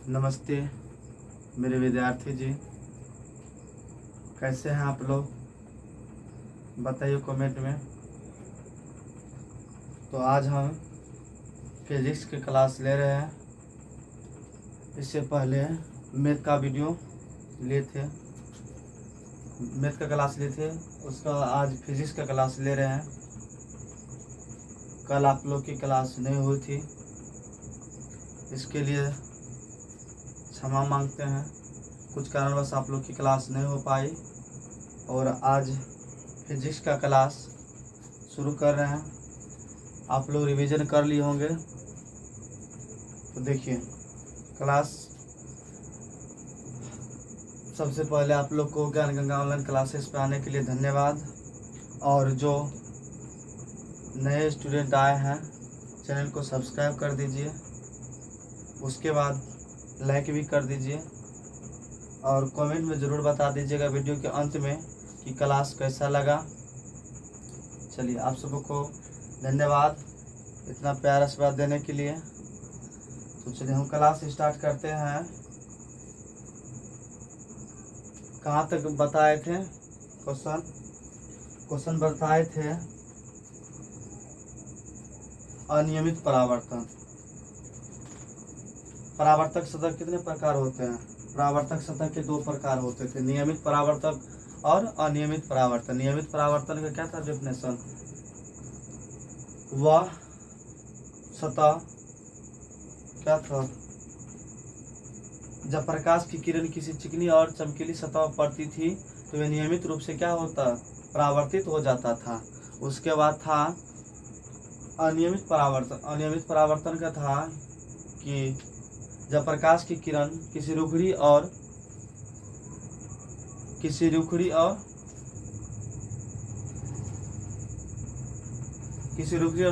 नमस्ते मेरे विद्यार्थी जी, कैसे हैं आप लोग? बताइए कमेंट में। तो आज हम फिजिक्स की क्लास ले रहे हैं। इससे पहले मैथ का वीडियो लिए थे, मैथ का क्लास लिए थे, उसका आज फिजिक्स का क्लास ले रहे हैं। कल आप लोग की क्लास नहीं हुई थी, इसके लिए क्षमा मांगते हैं। कुछ कारणवश आप लोग की क्लास नहीं हो पाई और आज फिजिक्स का क्लास शुरू कर रहे हैं। आप लोग रिवीजन कर लिए होंगे। तो देखिए क्लास, सबसे पहले आप लोग को ज्ञान गंगा ऑनलाइन क्लासेस पे आने के लिए धन्यवाद। और जो नए स्टूडेंट आए हैं चैनल को सब्सक्राइब कर दीजिए, उसके बाद लाइक भी कर दीजिए और कमेंट में ज़रूर बता दीजिएगा वीडियो के अंत में कि क्लास कैसा लगा। चलिए, आप सबको धन्यवाद इतना प्यार आशीर्वाद देने के लिए। तो चलिए हम क्लास स्टार्ट करते हैं। कहाँ तक बताए थे? क्वेश्चन बताए थे अनियमित परावर्तन। परावर्तक सतह कितने प्रकार होते हैं? परावर्तक सतह के दो प्रकार होते थे, नियमित परावर्तक और अनियमित परावर्तन। नियमित परावर्तन का क्या था डेफिनेशन? वह सतह क्या था? जब प्रकाश की किरण किसी चिकनी और चमकीली सतह पर पड़ती थी तो वह नियमित रूप से क्या होता? परावर्तित हो जाता था। उसके बाद था अनियमित परावर्तन। अनियमित परावर्तन का था कि जब प्रकाश की किरण किसी रुखड़ी और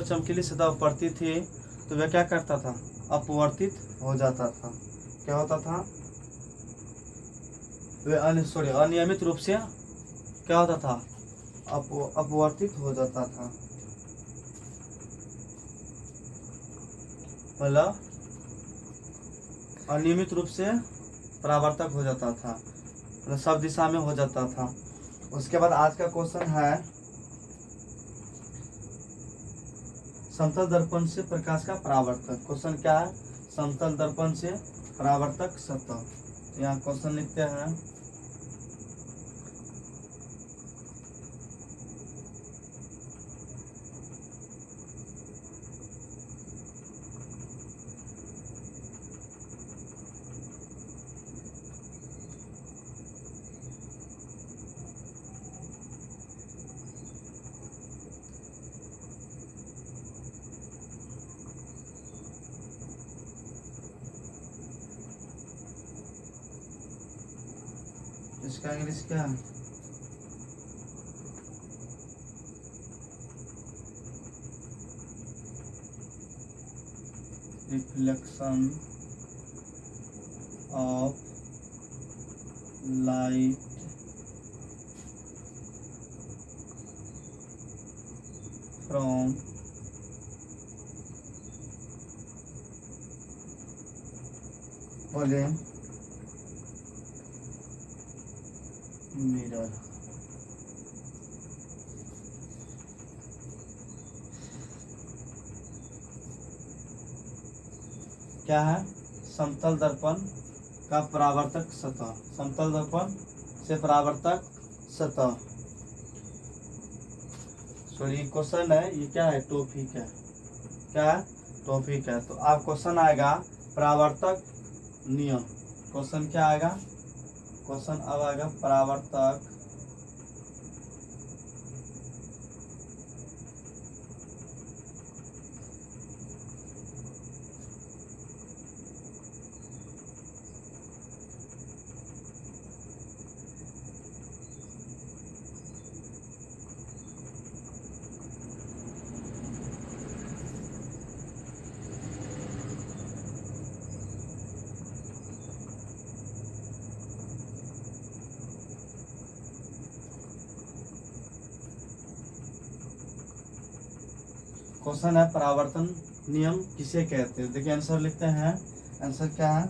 चमकीली सतह पर पड़ती थी तो वह क्या करता था? अपवर्तित हो जाता था। क्या होता था? वह अनियमित रूप से क्या होता था? अपवर्तित हो जाता था। मतलब अनियमित रूप से परावर्तक हो जाता था, मतलब सब दिशा में हो जाता था। उसके बाद आज का क्वेश्चन है समतल दर्पण से प्रकाश का परावर्तक। क्वेश्चन क्या है? समतल दर्पण से परावर्तक सतह। यहाँ क्वेश्चन लिखते हैं। इसका इंग्लिश क्या है? Reflection of light from plane mirror. क्या है? समतल दर्पण का परावर्तक सतह। समतल दर्पण से परावर्तक सतह। सॉरी, क्वेश्चन है ये क्या है? टॉपिक है। क्या है? टॉपिक है। तो आप क्वेश्चन आएगा परावर्तक नियम। क्वेश्चन क्या आएगा? क्वेश्चन अब आएगा परावर्तक क्वेश्चन है परावर्तन नियम किसे कहते हैं? देखिए आंसर लिखते हैं। आंसर क्या है?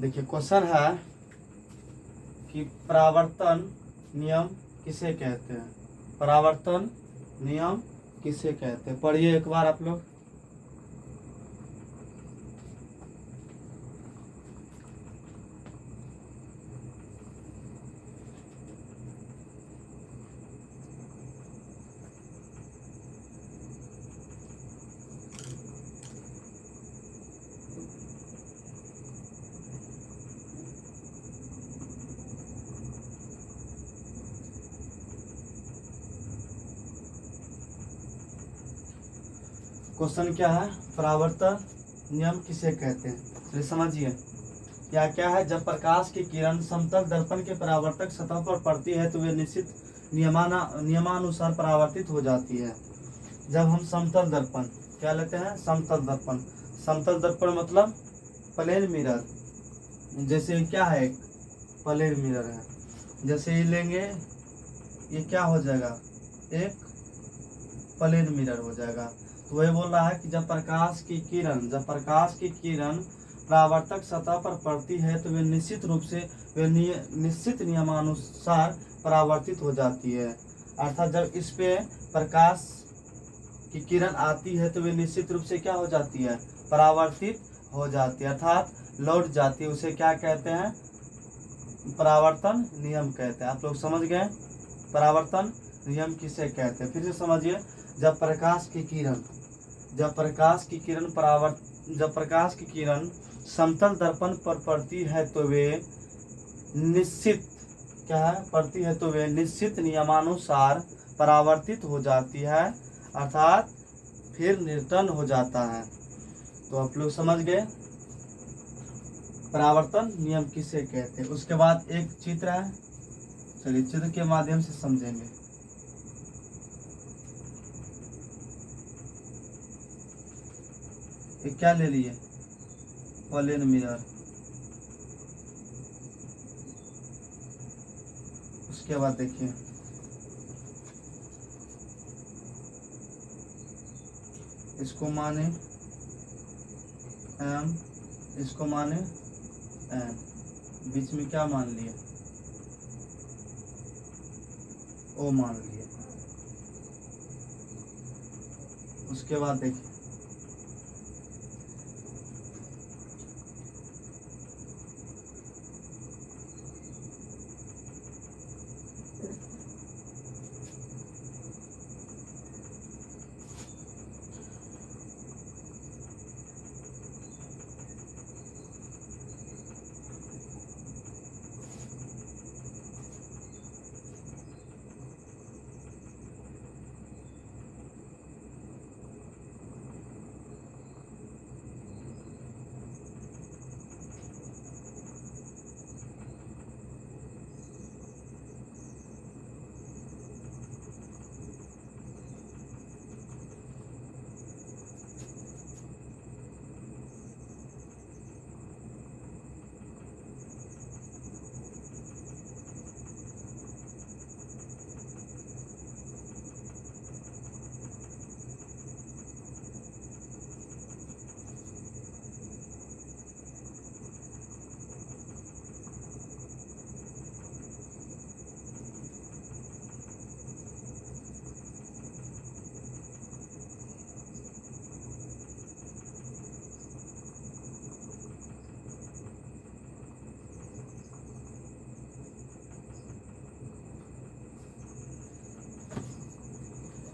देखिए क्वेश्चन है कि परावर्तन नियम किसे कहते हैं। परावर्तन नियम किसे कहते हैं, पढ़िए एक बार आप लोग। क्वेश्चन क्या है, परावर्तन नियम किसे कहते हैं, चलिए समझिए। क्या है, जब प्रकाश की किरण समतल दर्पण के परावर्तक सतह पर पड़ती है तो वे निश्चित नियमानुसार परावर्तित हो जाती है। जब हम समतल दर्पण क्या लेते हैं, समतल दर्पण। समतल दर्पण मतलब प्लेन मिरर, जैसे क्या है, एक प्लेन मिरर है, जैसे ये लेंगे ये क्या हो जाएगा, एक प्लेन मिरर हो जाएगा। तो वही बोल रहा है कि जब प्रकाश की किरण परावर्तक सतह पर पड़ती है तो वे निश्चित रूप से निश्चित नियमानुसार परावर्तित हो जाती है। अर्थात जब इस पे प्रकाश की किरण आती है तो वे निश्चित रूप से क्या हो जाती है, परावर्तित हो जाती है, अर्थात लौट जाती है। उसे क्या कहते हैं, परावर्तन नियम कहते हैं। आप लोग समझ गए, परावर्तन नियम किसे कहते हैं, फिर से समझिए। जब प्रकाश की किरण समतल दर्पण पर पड़ती है तो वे निश्चित नियमानुसार परावर्तित हो जाती है, अर्थात फिर निर्तन हो जाता है। तो आप लोग समझ गए परावर्तन नियम किसे कहते हैं। उसके बाद एक चित्र है, चलिए चित्र के माध्यम से समझेंगे। ये क्या ले लिए, प्लेन मिरर। उसके बाद देखिए इसको माने एम, इसको माने एन, बीच में क्या मान लिए, ओ मान लिए। उसके बाद देखिए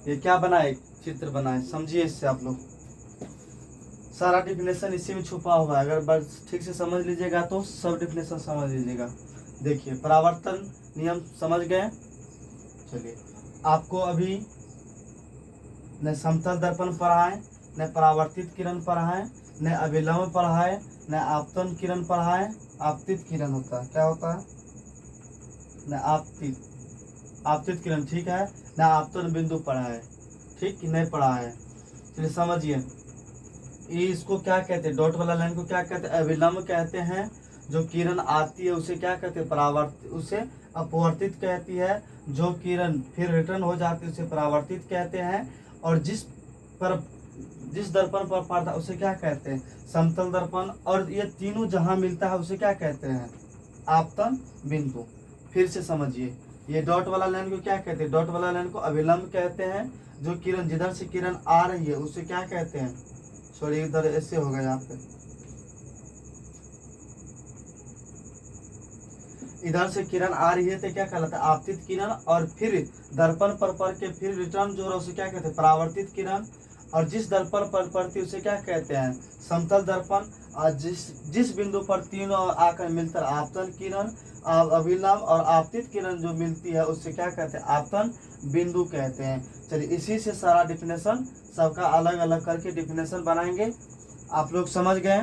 ये क्या बनाए, चित्र बनाए, समझिए। इससे आप लोग सारा डिफिनेशन इसी में छुपा हुआ है, अगर बस ठीक से समझ लीजिएगा तो सब डिफिनेशन समझ लीजिएगा। देखिए परावर्तन नियम समझ गए। चलिए आपको अभी न समतल दर्पण पढ़ा है, न परावर्तित किरण पढ़ा है, न अभिलंब पढ़ा है, न आपतन किरण पढ़ा है। आपतित किरण होता है, क्या होता है, न आपतित किरण, ठीक है, न आपतन बिंदु पढ़ा है, ठीक कि नहीं पढ़ा है। चलिए समझिए, ये इसको क्या कहते हैं, डॉट वाला लाइन को क्या कहते हैं, अभिलंब कहते हैं। जो किरण आती है उसे क्या कहते हैं, परावर्तित, उसे अपवर्तित कहती है। जो किरण फिर रिटर्न हो जाती है उसे परावर्तित कहते हैं। और जिस पर जिस दर्पण पर पड़ता है उसे क्या कहते हैं? समतल दर्पण। और ये तीनों जहां मिलता है उसे क्या कहते हैं? आपतन बिंदु। फिर से समझिए, ये डॉट वाला लाइन को क्या कहते हैं? डॉट वाला लाइन को अभिलंब कहते हैं। जो किरण जिधर से किरण आ रही है उसे क्या कहते हैं? सॉरी, इधर ऐसे होगा यहाँ पे, इधर से किरण आ रही है तो क्या कहलाता है? आपतित किरण। और फिर दर्पण पर पड़ के फिर रिटर्न जो है उसे क्या कहते हैं? परावर्तित किरण। और जिस दर्पण पर पड़ती है उसे क्या कहते हैं? समतल दर्पण। और जिस जिस बिंदु पर तीनों आकर मिलकर आपतन किरण, अभिलंब और आपतित किरण जो मिलती है उससे क्या कहते हैं? आपतन बिंदु कहते हैं। चलिए, इसी से सारा डिफिनेशन सबका अलग अलग करके डिफिनेशन बनाएंगे। आप लोग समझ गए?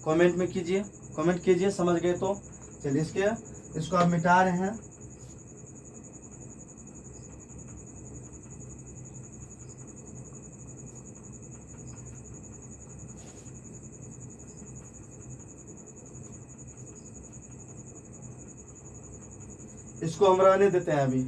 कमेंट में कीजिए, कमेंट कीजिए समझ गए तो। चलिए, इसको आप मिटा रहे हैं। इसको हम रहने देते हैं अभी।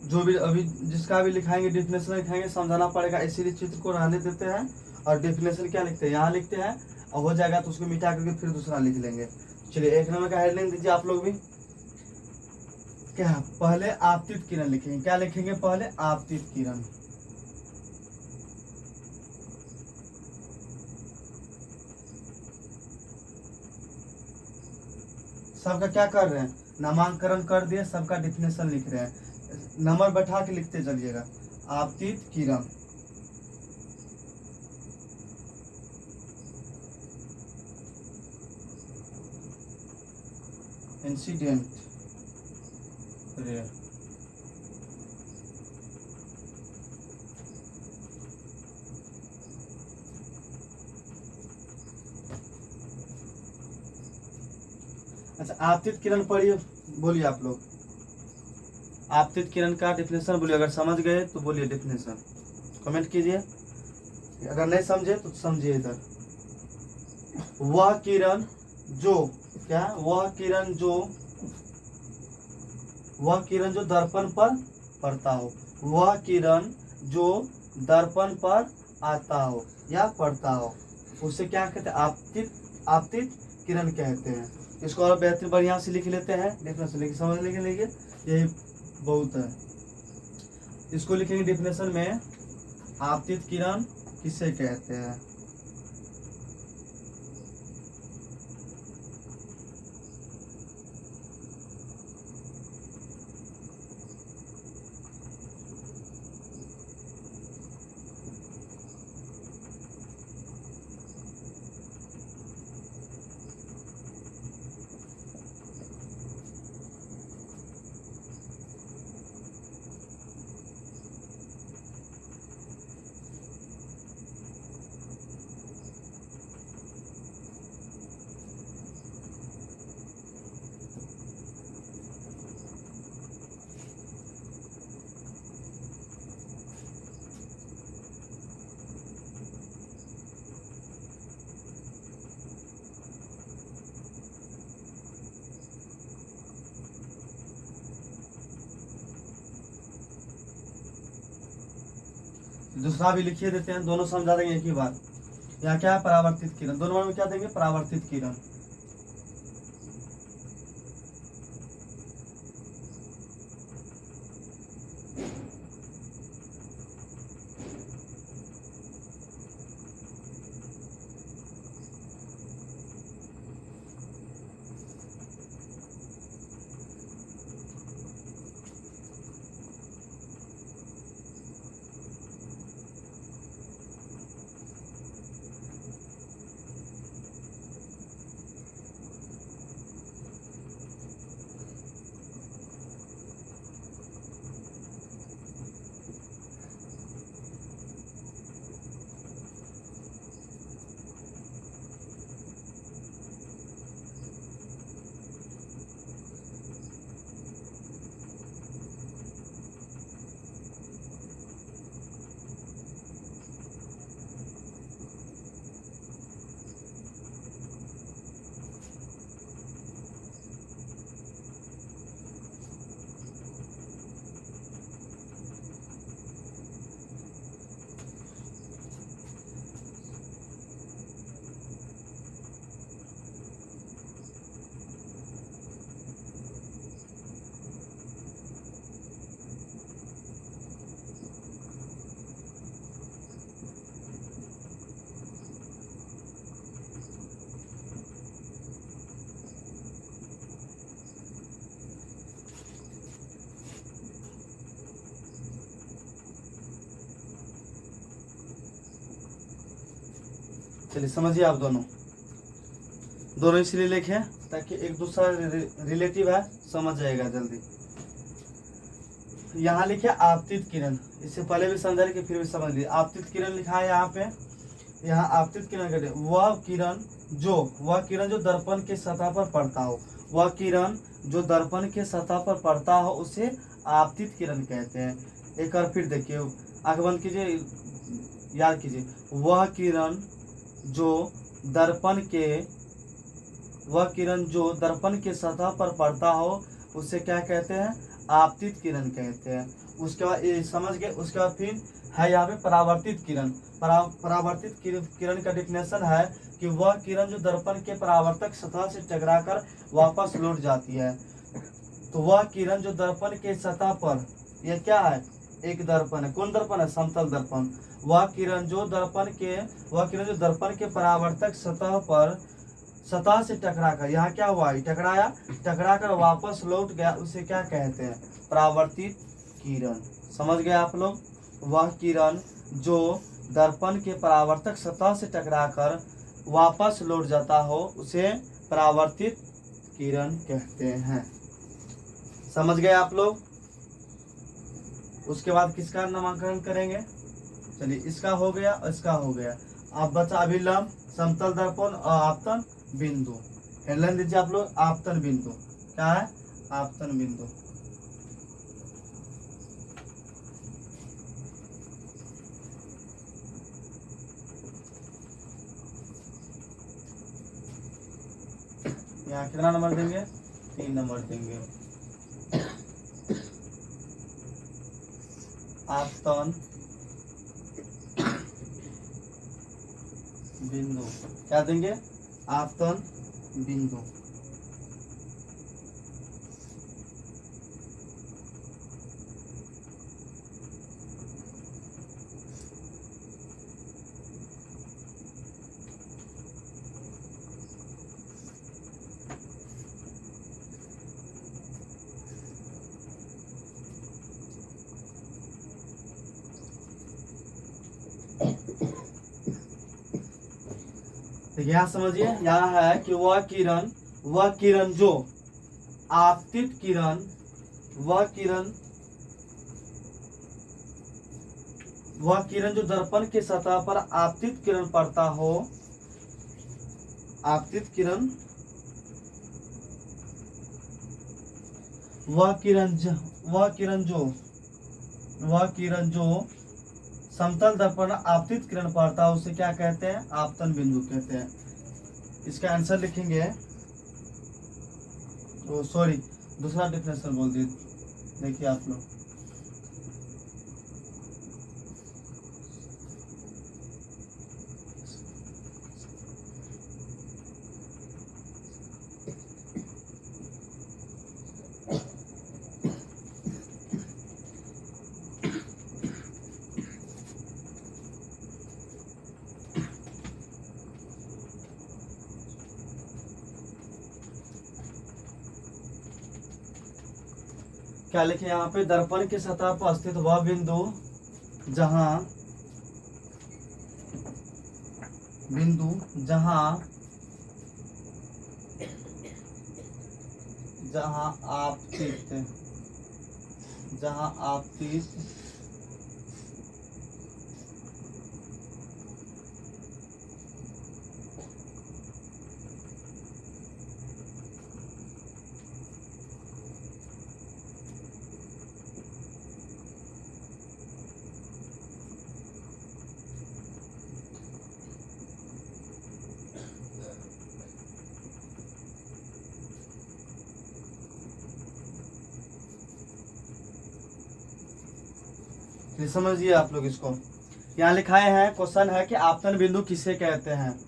जो भी अभी जिसका भी लिखाएंगे डिफिनेशन लिखाएंगे, समझाना पड़ेगा, इसीलिए चित्र को रहने देते हैं। और डिफिनेशन क्या लिखते हैं? यहाँ लिखते हैं। और हो जाएगा तो उसको मिटा करके फिर दूसरा लिख लेंगे। चलिए, 1 नंबर का हेडलाइन दीजिए आप लोग भी। क्या? पहले आपतित किरण लिखेंगे। क्या लिखेंगे? पहले आपतित किरण। सबका क्या कर रहे हैं? नामांकन कर दिए, सबका डिफिनेशन लिख रहे हैं। नंबर बैठा के लिखते चलिएगा। आपतित किरण, इंसिडेंट रे। अच्छा, आपतित किरण पढ़िए, बोलिए आप लोग। आपतित किरण का डिफिनेशन बोलिए, अगर समझ गए तो बोलिए डिफिनेशन, कमेंट कीजिए। अगर नहीं समझे तो समझिए इधर। वह किरण जो, क्या? वह किरण जो दर्पण पर पड़ता हो। वह किरण जो दर्पण पर आता हो या पड़ता हो उसे क्या कहते हैं? आपतित किरण कहते हैं। इसको और बेहतर बढ़िया से लिख लेते हैं, डिफिनेशन लिख समझ लेंगे, यही बहुत है। इसको लिखेंगे डिफिनेशन में, आपतित किरण किसे कहते हैं? दूसरा भी लिखिए देते हैं, दोनों समझा देंगे एक ही बार। यहाँ क्या है? परावर्तित किरण। दोनों में क्या देंगे? परावर्तित किरण। चलिए समझिए आप दोनों इसलिए लिखे ताकि एक दूसरा रिलेटिव है, समझ जाएगा जल्दी। यहाँ लिखे आपतित किरण, इससे पहले भी समझा कि फिर भी समझ लीजिए। आपतित किरण लिखा है यहाँ पे, यहाँ आपतित किरण कहते हैं वह किरण जो दर्पण के सतह पर पड़ता हो, वह किरण जो दर्पण के सतह पर पड़ता हो उसे आपतित किरण कहते हैं। एक बार फिर देखिए, आंख बंद कीजिए, याद कीजिए। वह किरण जो दर्पण के सतह पर पड़ता हो उसे क्या कहते हैं? आपतित किरण कहते हैं। उसके बाद ये समझ गए। उसके बाद फिर है यहाँ पे परावर्तित किरण। परावर्तित किरण का डेफिनेशन है कि वह किरण जो दर्पण के परावर्तक सतह से टकराकर वापस लौट जाती है। तो वह किरण जो दर्पण के सतह पर, यह क्या है? एक दर्पण है। कौन दर्पण है? समतल दर्पण। वह किरण जो दर्पण के परावर्तक सतह से टकराकर, यहाँ क्या हुआ? टकराकर वापस लौट गया, उसे क्या कहते हैं? परावर्तित किरण। समझ गए आप लोग? वह किरण जो दर्पण के परावर्तक सतह से टकराकर वापस लौट जाता हो उसे परावर्तित किरण कहते हैं। समझ गए आप लोग? उसके बाद किसका नामकरण करेंगे? चलिए, इसका हो गया और इसका हो गया। अब बचा अभिलंब, समतल दर्पण और आपतन बिंदु। हेडलाइन दीजिए आप लोग, आपतन बिंदु। क्या है? आपतन बिंदु। यहाँ कितना नंबर देंगे? 3 नंबर देंगे। आपतन बिंदु क्या देंगे? आपतन बिंदु। देखिए यहाँ समझिए, यहाँ है कि वह किरण जो आपतित किरण, वह किरण जो दर्पण के सतह पर आपतित किरण पड़ता हो, आपतित किरण, वह किरण जो समतल दर्पण आपतित किरण पड़ता है उसे क्या कहते हैं? आपतन बिंदु कहते हैं। इसका आंसर लिखेंगे, सॉरी दूसरा डेफिनेशन बोल दिए। देखिए आप लोग, क्या लिखे यहाँ पे? दर्पण की सतह पर स्थित वह बिंदु जहां आपतित समझिए आप लोग इसको। यहाँ लिखाए हैं, क्वेश्चन है कि आपतन बिंदु किसे कहते हैं।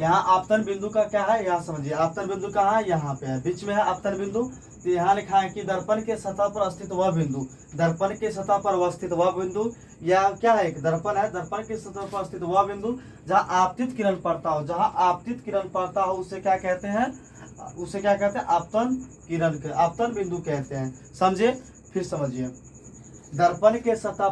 यहाँ आपतन बिंदु का क्या है, यहाँ समझिए। आपतन बिंदु कहाँ है? यहाँ पे है, बीच में है आपतन बिंदु। तो यहाँ लिखा है कि दर्पण के सतह पर स्थित वह बिंदु, दर्पण के सतह पर स्थित वह बिंदु, या क्या है? एक दर्पण है, दर्पण के सतह पर स्थित वह बिंदु जहाँ आपतित किरण पड़ता हो, उसे क्या कहते हैं? आपतन किरण, आपतन बिंदु कहते हैं। समझे? फिर समझिए, दर्पण के सतह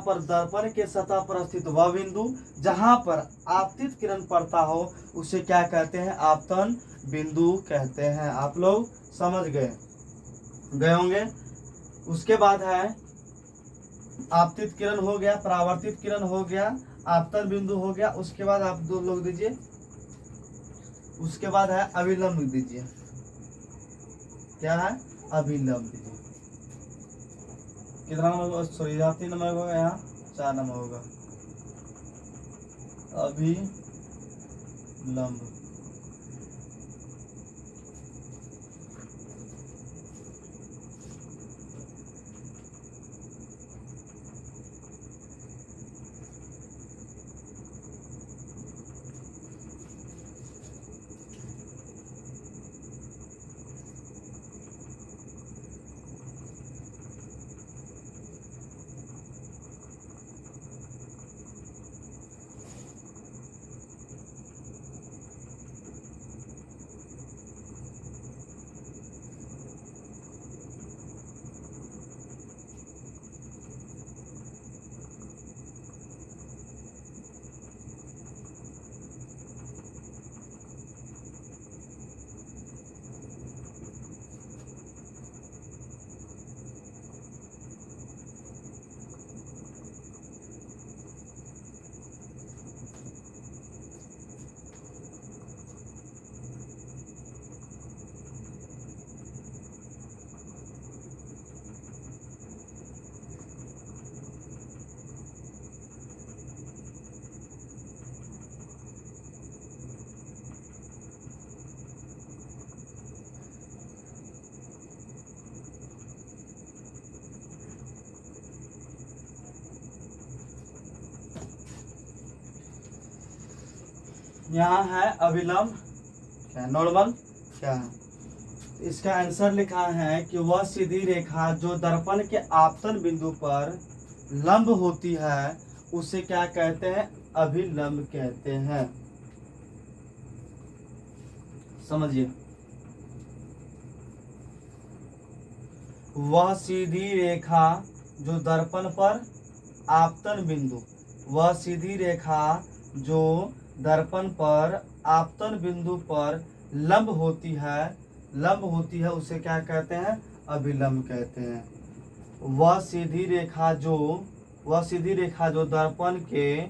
पर स्थित वह बिंदु जहां पर आपतित किरण पड़ता हो उसे क्या कहते हैं? आपतन बिंदु कहते हैं। आप लोग समझ गए होंगे। उसके बाद है आपतित किरण हो गया, परावर्तित किरण हो गया, आपतन बिंदु हो गया। उसके बाद आप दो लोग दीजिए, उसके बाद है अभिलंब दीजिए। क्या है? अभिलंब दीजिए। कितना नंबर? सॉरी, यहाँ 3 नंबर होगा, यहाँ 4 नंबर होगा। अभिलंब। यहाँ है अभिलंब, क्या नॉर्मल क्या है? इसका आंसर लिखा है कि वह सीधी रेखा जो दर्पण के आपतन बिंदु पर लंब होती है उसे क्या कहते हैं? अभिलंब कहते हैं। समझिए, वह सीधी रेखा जो दर्पण पर आपतन बिंदु, वह सीधी रेखा जो दर्पण पर आपतन बिंदु पर लंब होती है उसे क्या कहते हैं? अभिलंब कहते हैं। वह सीधी रेखा जो दर्पण के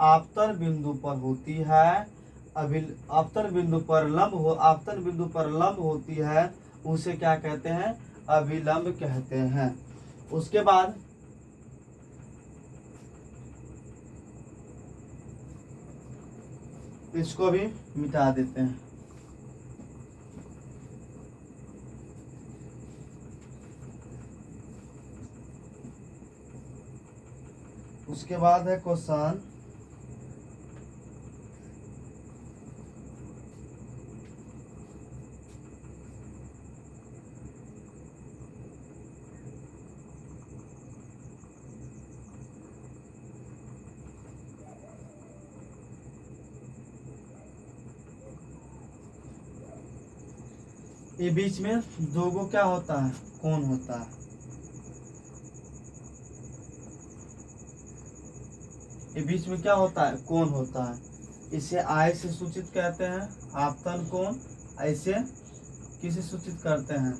आपतन बिंदु पर होती है, आपतन बिंदु पर लंब होती है उसे क्या कहते हैं? अभिलंब कहते हैं। उसके बाद इसको भी मिटा देते हैं। उसके बाद है क्वेश्चन ये बीच में दो गो क्या होता है? कोण होता है। ये बीच में क्या होता है? कोण होता है। इसे आय से सूचित कहते हैं, आपतन कोण। ऐसे किसे सूचित करते हैं?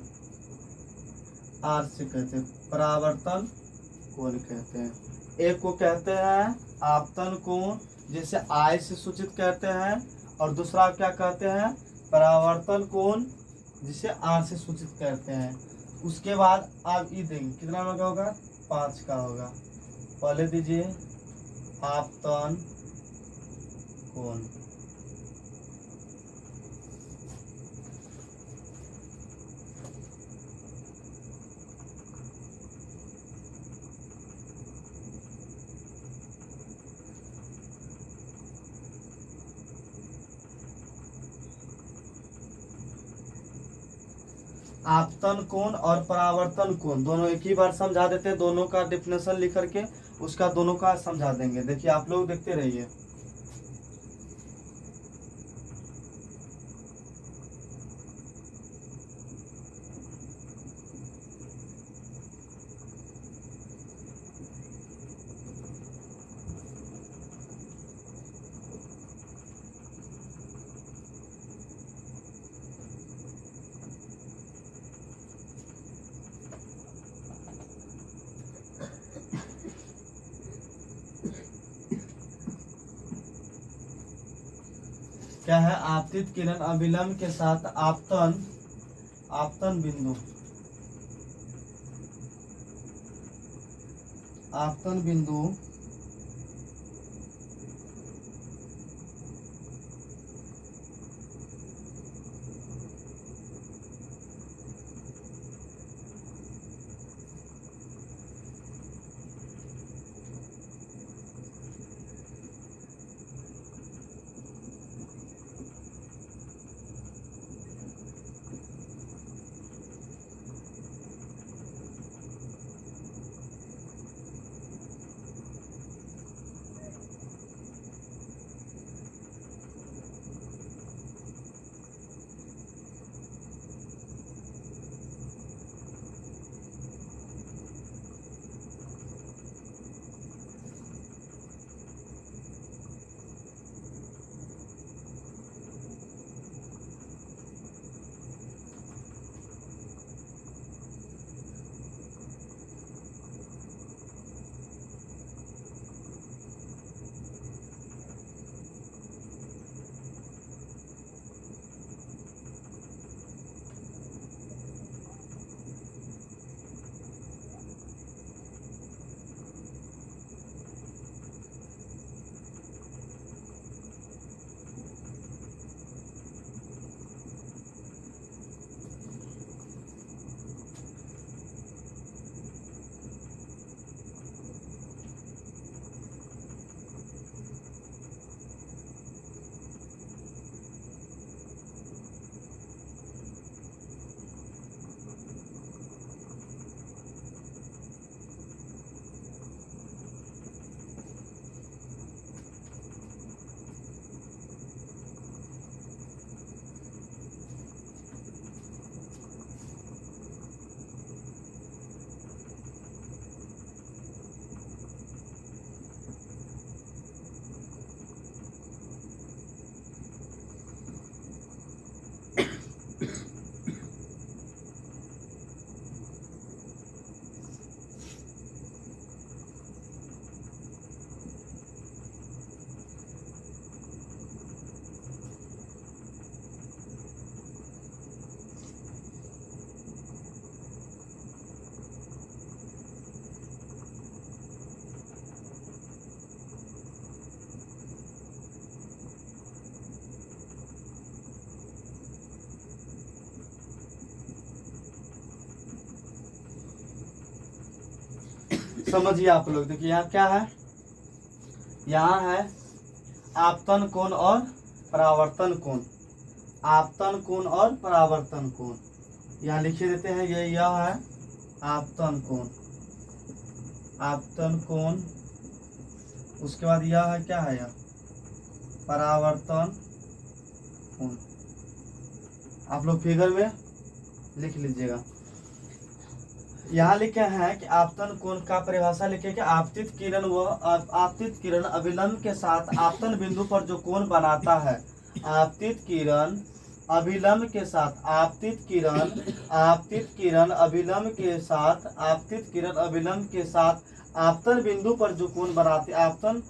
आर से कहते हैं, परावर्तन कोण कहते हैं। एक को कहते हैं आपतन कोण, जिसे आय से सूचित कहते हैं, और दूसरा क्या कहते हैं? परावर्तन कोण, जिसे आर से सूचित करते हैं। उसके बाद आप ये देंगे, कितना नंबर का होगा? 5 का होगा। पहले दीजिए आपतन कोण। आपतन कोण और परावर्तन कोण दोनों एक ही बार समझा देते हैं। दोनों का डेफिनेशन लिख करके उसका दोनों का समझा देंगे। देखिए, आप लोग देखते रहिए। क्या है? आपतित किरण अभिलंब के साथ आपतन बिंदु समझिए आप लोग। देखिए यहाँ क्या है? यहाँ है आपतन कोण और परावर्तन कोण। आपतन कोण और परावर्तन कोण यहाँ लिखे देते हैं। यह है आपतन कोण। उसके बाद यह है क्या है? यह परावर्तन कोण। आप लोग फिगर में लिख लीजिएगा। यहाँ लिखे हैं कि आपतन कोण का परिभाषा लिखे कि आपतित किरण अभिलंब के साथ आपतन बिंदु पर जो कोण बनाता है। आपतित किरण अभिलंब के साथ आपतन बिंदु पर जो कोण बनाती आपतन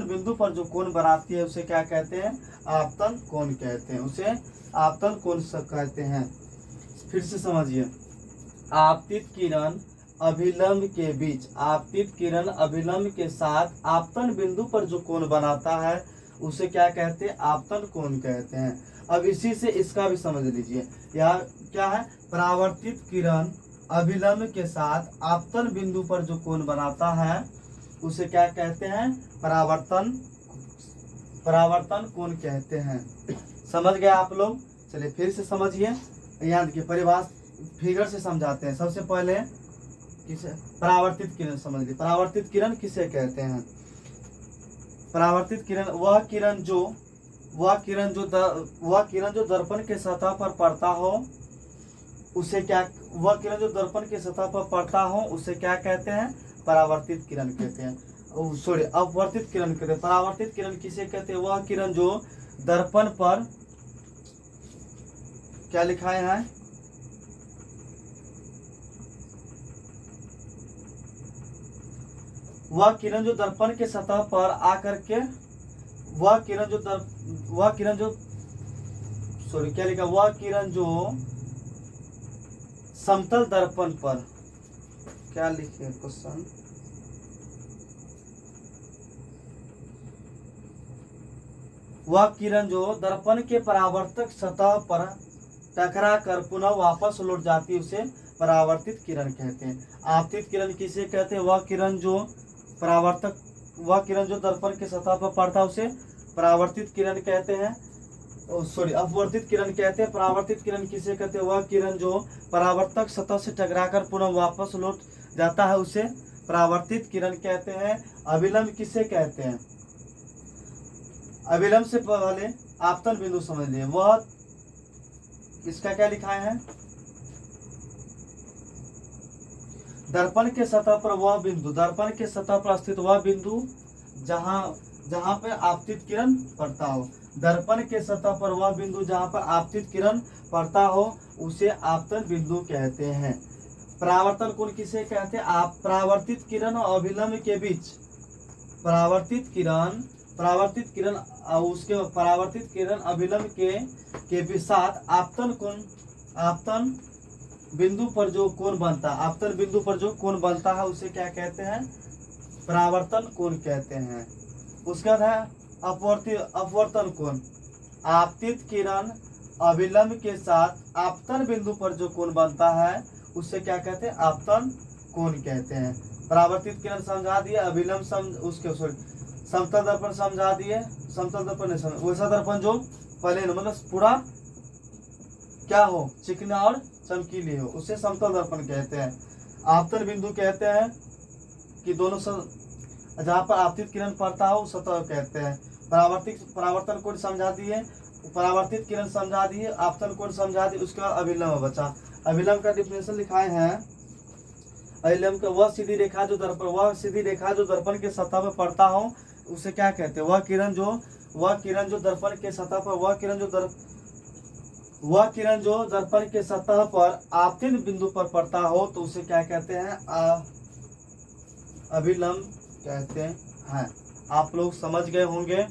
बिंदु पर जो कोण बनाती है उसे क्या कहते हैं? आपतन कोण कहते हैं। उसे आपतन कोण कहते हैं। फिर से समझिए। आपतित किरण अभिलंब के साथ आपतन बिंदु पर जो कोण बनाता है उसे क्या कहते हैं? आपतन कोण कहते हैं। अब इसी से इसका भी समझ लीजिए। यह क्या है? परावर्तित किरण अभिलंब के साथ आपतन बिंदु पर जो कोण बनाता है उसे क्या कहते हैं? परावर्तन कोण कहते हैं। समझ गए आप लोग? चलिए फिर से समझिए। यहाँ देखिए परिभाषा फिगर से समझाते हैं। सबसे पहले किसे? परावर्तित किरण समझ लीजिए। परावर्तित किरण किसे कहते हैं? परावर्तित किरण वह किरण जो दर्पण के सतह पर पड़ता हो उसे क्या कहते हैं? परावर्तित किरण कहते हैं। अपवर्तित किरण कहते हैं। परावर्तित किरण किसे कहते हैं? वह किरण जो दर्पण पर क्या लिखा है? वह किरण जो दर्पण के सतह पर आकर के वह किरण जो सॉरी क्या लिखा, वह किरण जो समतल दर्पण पर, क्या लिखे क्वेश्चन, वह किरण जो दर्पण के परावर्तक सतह पर टकरा कर पुनः वापस लौट जाती है उसे परावर्तित किरण कहते हैं। आपतित किरण किसे कहते हैं? वह किरण जो दर्पण के सतह पर पड़ता है उसे परावर्तित किरण कहते हैं। सॉरी अपवर्तित किरण कहते हैं। परावर्तित किरण किसे कहते हैं? वह किरण जो परावर्तक सतह से टकराकर पुनः वापस लौट जाता है उसे परावर्तित किरण कहते हैं। अभिलंब किसे कहते हैं? अभिलंब से पहले आपतन बिंदु समझ लिए। वह इसका क्या लिखा है? दर्पण के सतह पर वह बिंदु, दर्पण के सतह पर स्थित वह बिंदु जहां पे आपतित किरण पड़ता हो। दर्पण के सतह पर वह बिंदु जहां पर आपतित किरण पड़ता हो उसे आपतन बिंदु कहते हैं। परावर्तन कोण किसे कहते हैं? आप परावर्तित किरण और अभिलंब के बीच परावर्तित किरण उसके परावर्तित किरण अभिलंब के साथ आपतन बिंदु पर जो कोण बनता है, आपतन बिंदु पर जो कोण बनता है उसे क्या कहते हैं? परावर्तन कोण कहते हैं। उसके बाद है अपवर्तन कोण। आपतित किरण अभिलंब के साथ आपतन बिंदु पर जो कोण बनता है उससे क्या कहते हैं? आपतन कोण कहते हैं। परावर्तित किरण समझा दिए, अभिलंब समतल दर्पण समझा दिए। समतल दर्पण नहीं समझ, वैसा दर्पण जो प्लेन मतलब पूरा क्या हो, चिकना और चमकीली हो, उसे समतल दर्पण कहते हैं। आपतन बिंदु कहते हैं कि दोनों जहाँ पर आपतित किरण पड़ता हो सतह कहते हैं। परावर्तन कोण समझा दिए, परावर्तित किरण समझा दिए, आपतन कोण समझा दिए। उसके बाद अभिलंब बचा। अभिलंब का डिफिनेशन लिखाए हैं। अभिलंब का वह सीधी रेखा जो दर्पण के सतह पर पड़ता हो उसे क्या कहते हैं? वह किरण जो दर्पण के सतह पर दर्पण के सतह पर आपतित बिंदु पर पड़ता हो तो उसे क्या कहते हैं? अभिलंब कहते हैं। आप लोग समझ गए होंगे।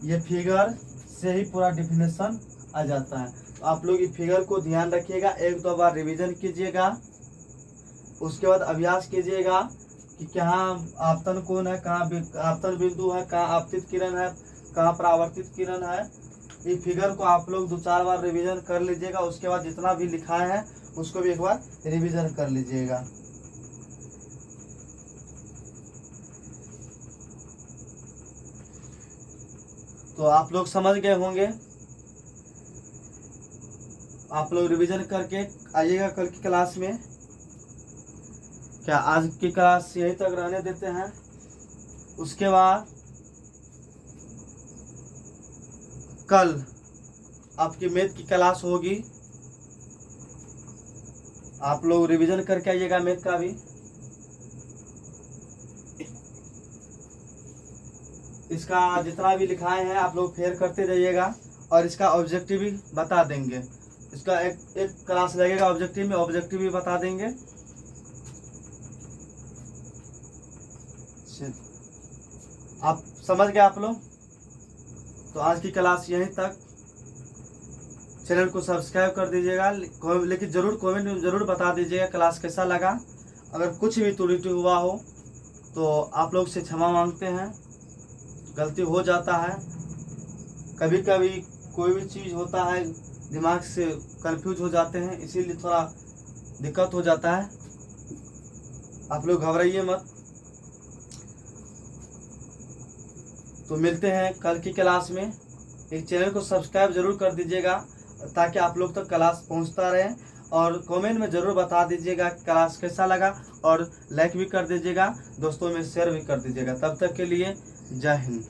ये फिगर से ही पूरा डिफिनेशन आ जाता है। तो आप लोग ये फिगर को ध्यान रखिएगा, एक दो बार रिवीजन कीजिएगा, उसके बाद अभ्यास कीजिएगा कि कहाँ आपतन कोण है, कहाँ आपतन बिंदु है, कहाँ आपतित किरण है, कहाँ परावर्तित किरण है। ये फिगर को आप लोग 2-4 बार रिवीजन कर लीजिएगा। उसके बाद जितना भी लिखा है उसको भी एक बार रिवीजन कर लीजिएगा। तो आप लोग समझ गए होंगे। आप लोग रिवीजन करके आइएगा कल की क्लास में। क्या आज की क्लास यहीं तक रहने देते हैं? उसके बाद कल आपकी मैथ की क्लास होगी। आप लोग रिवीजन करके आइएगा मैथ का भी। इसका जितना भी लिखाए हैं आप लोग फेयर करते जाइएगा और इसका ऑब्जेक्टिव भी बता देंगे। इसका एक क्लास लगेगा ऑब्जेक्टिव में, ऑब्जेक्टिव भी बता देंगे। आप समझ गए आप लोग? तो आज की क्लास यहीं तक। चैनल को सब्सक्राइब कर दीजिएगा, लेकिन जरूर कमेंट में जरूर बता दीजिएगा क्लास कैसा लगा। अगर कुछ भी त्रुटि हुआ हो तो आप लोग से क्षमा मांगते हैं, गलती हो जाता है। कभी कभी कोई भी चीज़ होता है दिमाग से कंफ्यूज हो जाते हैं, इसीलिए थोड़ा दिक्कत हो जाता है। आप लोग घबराइए मत। तो मिलते हैं कल की क्लास में। एक चैनल को सब्सक्राइब जरूर कर दीजिएगा ताकि आप लोग तक क्लास पहुंचता रहे, और कमेंट में ज़रूर बता दीजिएगा क्लास कैसा लगा, और लाइक भी कर दीजिएगा, दोस्तों में शेयर भी कर दीजिएगा। तब तक के लिए जय हिंद।